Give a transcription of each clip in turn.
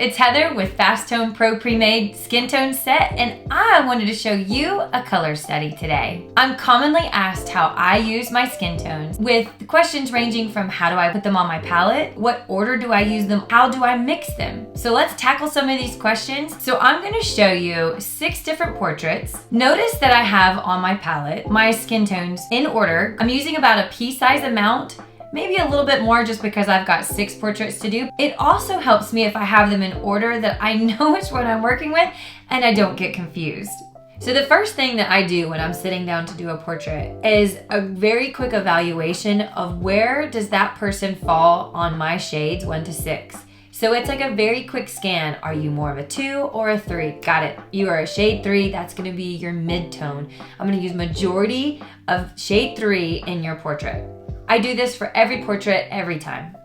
it's Heather with Fast Tone Pro Pre-Made Skin Tone Set, and I wanted to show you a color study today. I'm commonly asked how I use my skin tones, with the questions ranging from how do I put them on my palette, what order do I use them, how do I mix them? So let's tackle some of these questions. So I'm gonna show you 6 different portraits. Notice that I have on my palette my skin tones in order. I'm using about a pea-size amount, maybe a little bit more just because I've got 6 portraits to do. It also helps me if I have them in order that I know which one I'm working with and I don't get confused. So the first thing that I do when I'm sitting down to do a portrait is a very quick evaluation of where does that person fall on my shades 1 to 6. So it's like a very quick scan. Are you more of a 2 or a 3? Got it. You are a shade 3. That's gonna be your mid-tone. I'm gonna use majority of shade 3 in your portrait. I do this for every portrait, every time.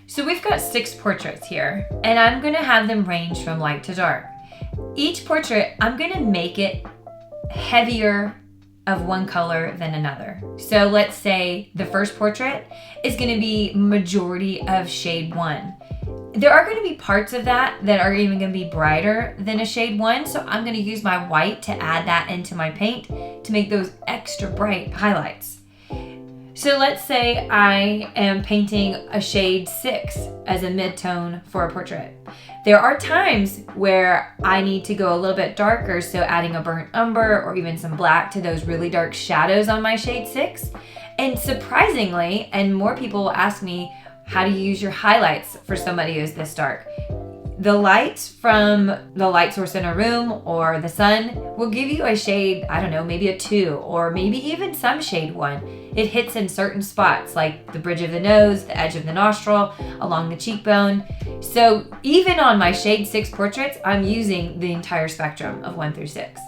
So we've got 6 portraits here, and I'm gonna have them range from light to dark. Each portrait, I'm gonna make it heavier of one color than another. So let's say the first portrait is gonna be majority of shade 1. There are gonna be parts of that are even gonna be brighter than a shade 1, so I'm gonna use my white to add that into my paint to make those extra bright highlights. So let's say I am painting a shade 6 as a mid-tone for a portrait. There are times where I need to go a little bit darker, so adding a burnt umber or even some black to those really dark shadows on my shade 6. And surprisingly, and more people will ask me, how do you use your highlights for somebody who's this dark? The lights from the light source in a room or the sun will give you a shade, I don't know, maybe a 2 or maybe even some shade 1. It hits in certain spots like the bridge of the nose, the edge of the nostril, along the cheekbone. So even on my shade 6 portraits, I'm using the entire spectrum of 1 through 6.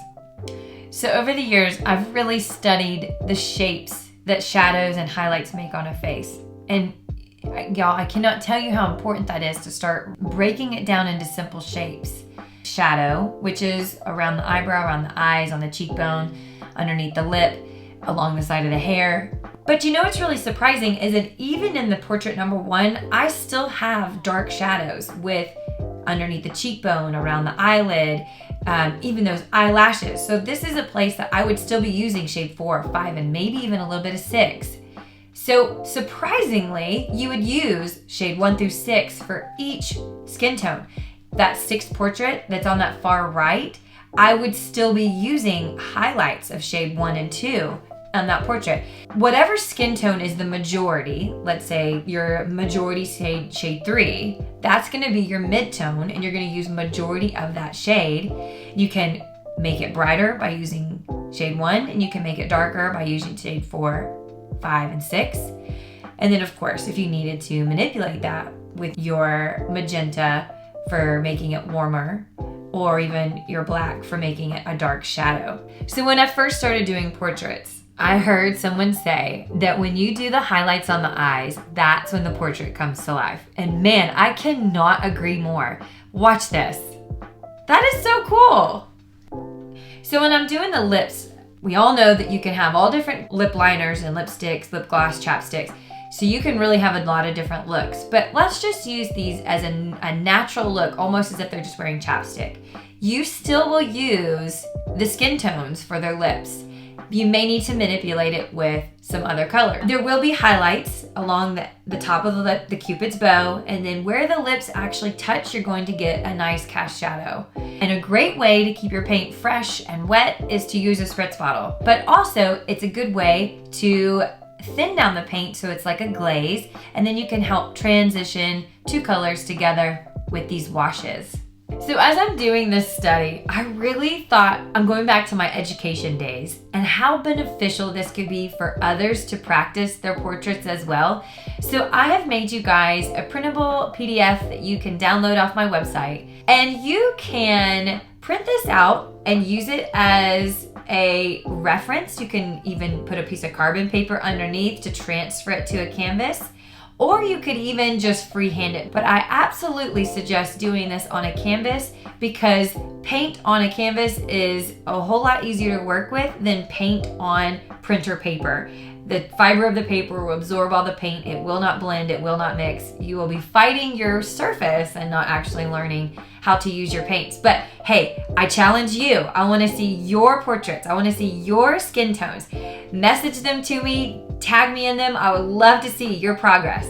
So over the years, I've really studied the shapes that shadows and highlights make on a face. And y'all, I cannot tell you how important that is to start breaking it down into simple shapes. Shadow, which is around the eyebrow, around the eyes, on the cheekbone, underneath the lip, along the side of the hair. But you know what's really surprising is that even in the portrait number 1, I still have dark shadows with underneath the cheekbone, around the eyelid, even those eyelashes. So this is a place that I would still be using shade 4, 5, and maybe even a little bit of 6. So surprisingly, you would use shade 1 through 6 for each skin tone. That 6th portrait that's on that far right, I would still be using highlights of shade 1 and 2 on that portrait. Whatever skin tone is the majority, let's say your majority shade 3, that's gonna be your mid-tone, and you're gonna use majority of that shade. You can make it brighter by using shade 1, and you can make it darker by using shade 4, 5, and 6. And then of course, if you needed to manipulate that with your magenta for making it warmer, or even your black for making it a dark shadow. So when I first started doing portraits, I heard someone say that when you do the highlights on the eyes, that's when the portrait comes to life. And man, I cannot agree more. Watch this. That is so cool. So when I'm doing the lips, we all know that you can have all different lip liners and lipsticks, lip gloss, chapsticks. So you can really have a lot of different looks. But let's just use these as a natural look, almost as if they're just wearing chapstick. You still will use the skin tones for their lips. You may need to manipulate it with some other color. There will be highlights along the top of the lip, the cupid's bow, and then where the lips actually touch, you're going to get a nice cast shadow. And a great way to keep your paint fresh and wet is to use a spritz bottle. But also, it's a good way to thin down the paint so it's like a glaze, and then you can help transition 2 colors together with these washes. So as I'm doing this study, I really thought I'm going back to my education days and how beneficial this could be for others to practice their portraits as well. So I have made you guys a printable PDF that you can download off my website, and you can print this out and use it as a reference. You can even put a piece of carbon paper underneath to transfer it to a canvas. Or you could even just freehand it. But I absolutely suggest doing this on a canvas because paint on a canvas is a whole lot easier to work with than paint on printer paper. The fiber of the paper will absorb all the paint. It will not blend. It will not mix. You will be fighting your surface and not actually learning how to use your paints. But hey, I challenge you. I want to see your portraits. I want to see your skin tones. Message them to me. Tag me in them. I would love to see your progress.